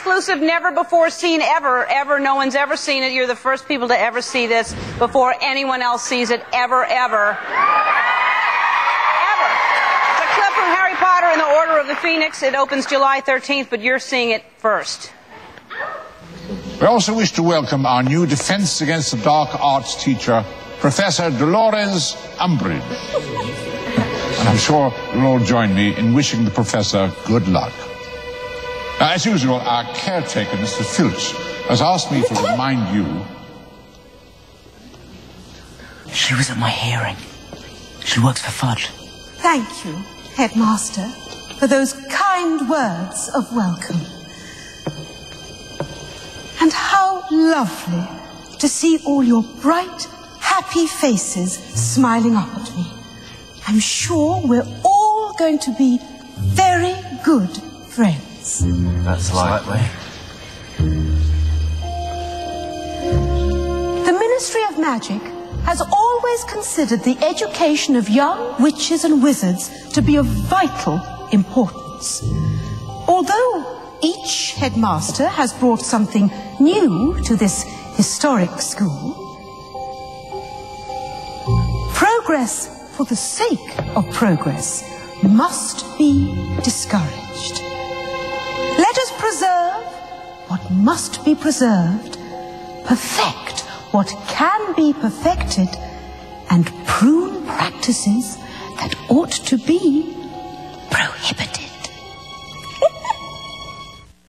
exclusive, never before seen, ever. No one's ever seen it. You're the first people to ever see this before anyone else sees it, ever. Ever. It's a clip from Harry Potter and the Order of the Phoenix. It opens July 13th, but you're seeing it first. We also wish to welcome our new Defense Against the Dark Arts teacher, Professor Dolores Umbridge. And I'm sure you'll all join me in wishing the professor good luck. Now, as usual, our caretaker, Mr. Filch, has asked me to remind you... She was at my hearing. She works for Fudge. Thank you, Headmaster, for those kind words of welcome. And how lovely to see all your bright, happy faces smiling up at me. I'm sure we're all going to be very good friends. That's likely. The Ministry of Magic has always considered the education of young witches and wizards to be of vital importance. Although each headmaster has brought something new to this historic school, progress for the sake of progress must be discouraged. Let us preserve what must be preserved, perfect what can be perfected, and prune practices that ought to be prohibited.